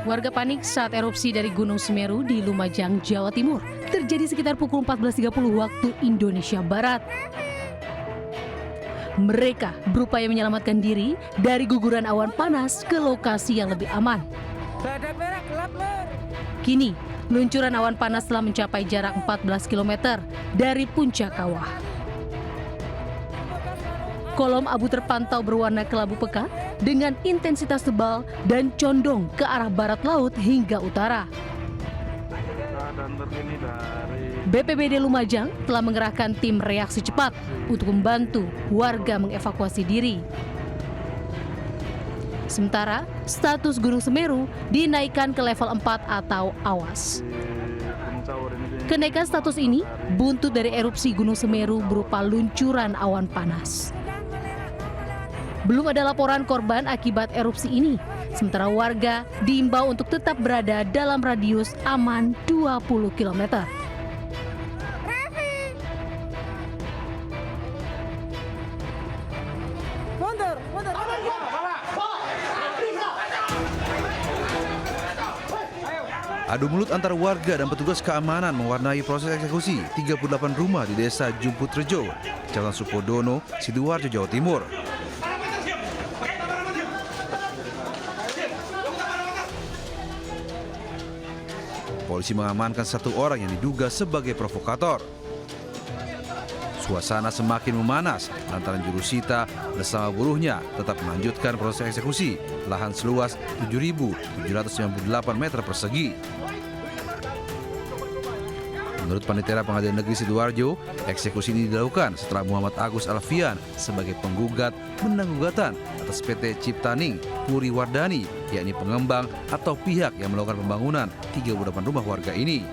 Warga panik saat erupsi dari Gunung Semeru di Lumajang, Jawa Timur terjadi sekitar pukul 14.30 waktu Indonesia Barat. Mereka berupaya menyelamatkan diri dari guguran awan panas ke lokasi yang lebih aman. Kini, luncuran awan panas telah mencapai jarak 14 km dari puncak kawah. Kolom abu terpantau berwarna kelabu pekat dengan intensitas tebal dan condong ke arah barat laut hingga utara. BPBD Lumajang telah mengerahkan tim reaksi cepat untuk membantu warga mengevakuasi diri. Sementara, status Gunung Semeru dinaikkan ke level 4 atau awas. Kenaikan status ini buntut dari erupsi Gunung Semeru berupa luncuran awan panas. Belum ada laporan korban akibat erupsi ini, sementara warga diimbau untuk tetap berada dalam radius aman 20 km. Adu mulut antar warga dan petugas keamanan mewarnai proses eksekusi 38 rumah di Desa Jumput Rejo, Kecamatan Sukodono, Sidoarjo, Jawa Timur. Polisi mengamankan satu orang yang diduga sebagai provokator. Suasana semakin memanas lantaran jurusita bersama buruhnya tetap melanjutkan proses eksekusi lahan seluas 7.798 meter persegi. Menurut Panitera Pengadilan Negeri Sidoarjo, eksekusi ini dilakukan setelah Muhammad Agus Alfian sebagai penggugat menang gugatan atas PT Ciptaning Puri Wardani, yakni pengembang atau pihak yang melakukan pembangunan 38 rumah warga ini.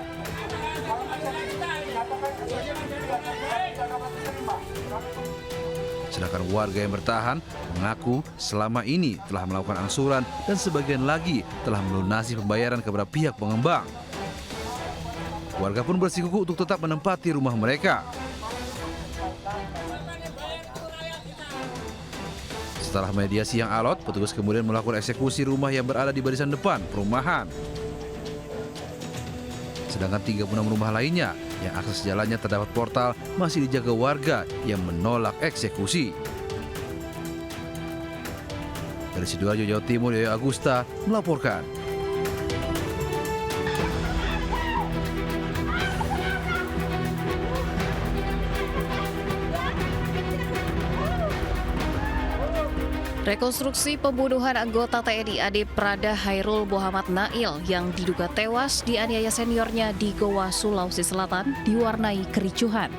Sedangkan warga yang bertahan mengaku selama ini telah melakukan angsuran dan sebagian lagi telah melunasi pembayaran kepada pihak pengembang. Warga pun bersikukuh untuk tetap menempati rumah mereka. Setelah mediasi yang alot, petugas kemudian melakukan eksekusi rumah yang berada di barisan depan perumahan. Sedangkan 36 rumah lainnya yang akses jalannya terdapat portal masih dijaga warga yang menolak eksekusi. Dari Sidoarjo, Jawa Timur, Yoyo Agusta melaporkan. Rekonstruksi pembunuhan anggota TNI AD Prada Hairul Muhammad Nail yang diduga tewas dianiaya seniornya di Goa, Sulawesi Selatan diwarnai kericuhan.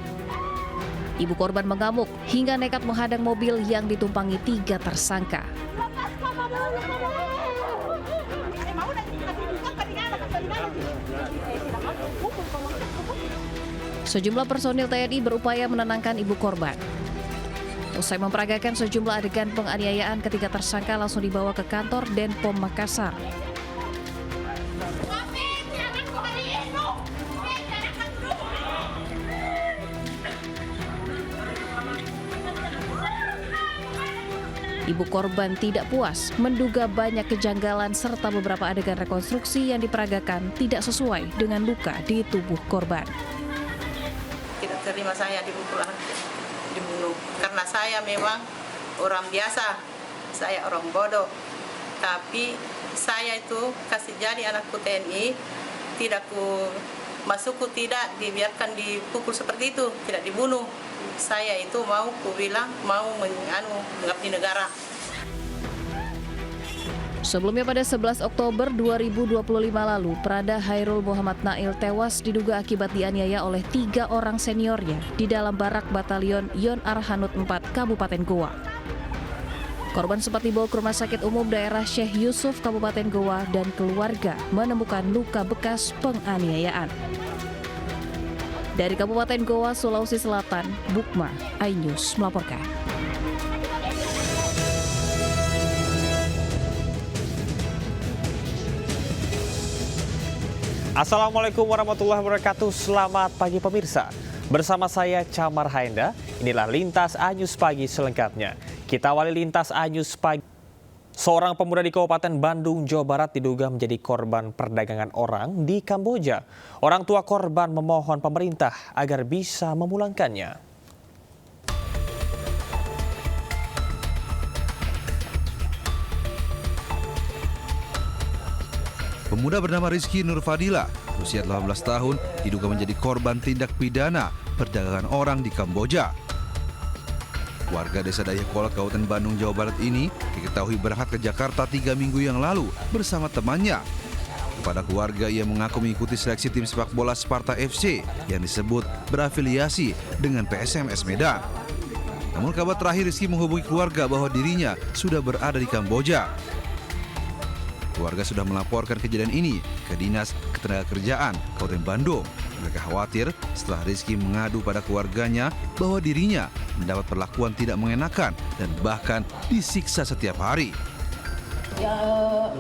Ibu korban mengamuk hingga nekat menghadang mobil yang ditumpangi 3 tersangka. Sejumlah personil TNI berupaya menenangkan ibu korban. Usai memperagakan sejumlah adegan penganiayaan, ketiga tersangka langsung dibawa ke kantor Denpom Makassar. Ibu korban tidak puas, menduga banyak kejanggalan serta beberapa adegan rekonstruksi yang diperagakan tidak sesuai dengan luka di tubuh korban. Tidak terima saya dibunuh karena saya memang orang biasa, saya orang bodoh, tapi saya itu kasih jadi anakku TNI, tidak ku masukku, tidak dibiarkan dipukul seperti itu, tidak dibunuh. Saya itu mau ku bilang mau mengabdi negara. Sebelumnya pada 11 Oktober 2025 lalu, Prada Hairul Muhammad Nail tewas diduga akibat dianiaya oleh 3 orang seniornya di dalam barak batalion Yon Arhanud 4 Kabupaten Goa. Korban sempat dibawa ke Rumah Sakit Umum Daerah Syekh Yusuf Kabupaten Goa dan keluarga menemukan luka bekas penganiayaan. Dari Kabupaten Goa, Sulawesi Selatan, Bukma, iNews melaporkan. Assalamualaikum warahmatullahi wabarakatuh. Selamat pagi pemirsa. Bersama saya Camar Haenda, inilah Lintas Anyus Pagi selengkapnya. Kita awali Lintas Anyus Pagi. Seorang pemuda di Kabupaten Bandung, Jawa Barat diduga menjadi korban perdagangan orang di Kamboja. Orang tua korban memohon pemerintah agar bisa memulangkannya. Pemuda bernama Rizky Nurfadila, usia 18 tahun, diduga menjadi korban tindak pidana perdagangan orang di Kamboja. Warga desa Dayakolot, Kabupaten Bandung, Jawa Barat ini diketahui berangkat ke Jakarta 3 minggu yang lalu bersama temannya. Kepada keluarga, ia mengaku mengikuti seleksi tim sepak bola Sparta FC yang disebut berafiliasi dengan PSMS Medan. Namun kabar terakhir Rizky menghubungi keluarga bahwa dirinya sudah berada di Kamboja. Keluarga sudah melaporkan kejadian ini ke Dinas Ketenagakerjaan Kabupaten Bandung. Mereka khawatir setelah Rizky mengadu pada keluarganya bahwa dirinya mendapat perlakuan tidak mengenakan dan bahkan disiksa setiap hari. Ya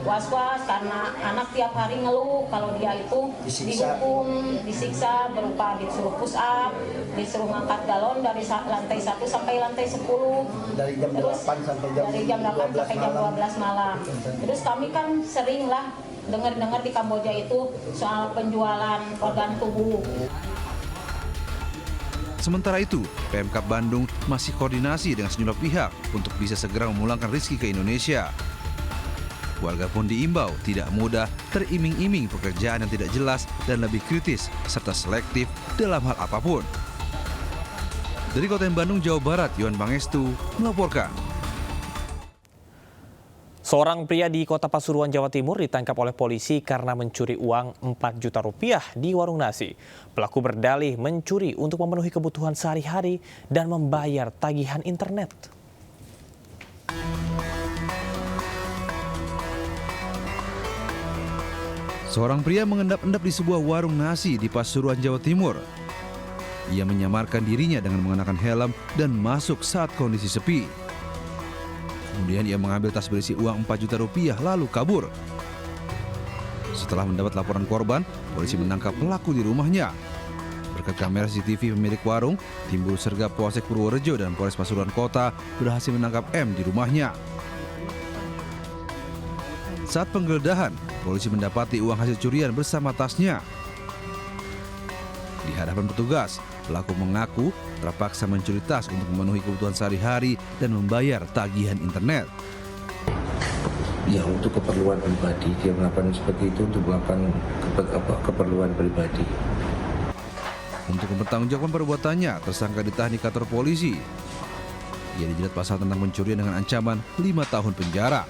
was-was karena anak tiap hari ngeluh kalau dia itu dihukum, disiksa berupa disuruh push up, disuruh ngangkat galon dari lantai 1 sampai lantai 10. Dari jam 8 sampai jam 12 malam. Terus kami kan sering lah dengar-dengar di Kamboja itu soal penjualan organ tubuh. Sementara itu, Pemkab Bandung masih koordinasi dengan sejumlah pihak untuk bisa segera memulangkan Rizky ke Indonesia. Warga pun diimbau tidak mudah teriming-iming pekerjaan yang tidak jelas dan lebih kritis serta selektif dalam hal apapun. Dari Kabupaten Bandung, Jawa Barat, Yohan Pangestu melaporkan. Seorang pria di Kota Pasuruan, Jawa Timur ditangkap oleh polisi karena mencuri uang 4 juta rupiah di warung nasi. Pelaku berdalih mencuri untuk memenuhi kebutuhan sehari-hari dan membayar tagihan internet. Seorang pria mengendap-endap di sebuah warung nasi di Pasuruan, Jawa Timur. Ia menyamarkan dirinya dengan mengenakan helm dan masuk saat kondisi sepi. Kemudian ia mengambil tas berisi uang 4 juta rupiah lalu kabur. Setelah mendapat laporan korban, polisi menangkap pelaku di rumahnya. Berkat kamera CCTV pemilik warung, tim Buru Sergap Polsek Purworejo dan Polres Pasuruan Kota berhasil menangkap M di rumahnya. Saat penggeledahan, polisi mendapati uang hasil curian bersama tasnya. Di hadapan petugas, pelaku mengaku terpaksa mencuri tas untuk memenuhi kebutuhan sehari-hari dan membayar tagihan internet. Ya, untuk keperluan pribadi, dia melakukan seperti itu untuk melakukan keperluan pribadi. Untuk mempertanggungjawabkan perbuatannya, tersangka ditahan di kantor polisi. Ia dijerat pasal tentang pencurian dengan ancaman 5 tahun penjara.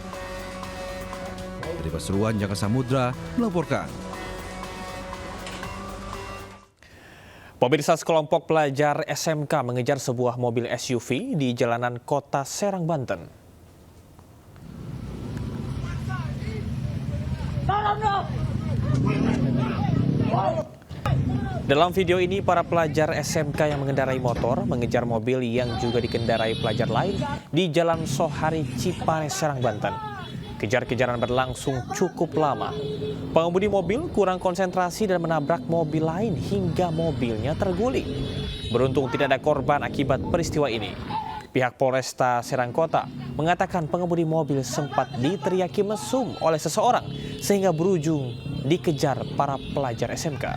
Dari Pasuruan, Jaka Samudra melaporkan. Pemirsa, sekelompok pelajar SMK mengejar sebuah mobil SUV di jalanan Kota Serang, Banten. Dalam video ini, para pelajar SMK yang mengendarai motor mengejar mobil yang juga dikendarai pelajar lain di Jalan Sohari, Cipanes, Serang, Banten. Kejar-kejaran berlangsung cukup lama. Pengemudi mobil kurang konsentrasi dan menabrak mobil lain hingga mobilnya terguling. Beruntung tidak ada korban akibat peristiwa ini. Pihak Polresta Serang Kota mengatakan pengemudi mobil sempat diteriaki mesum oleh seseorang sehingga berujung dikejar para pelajar SMK.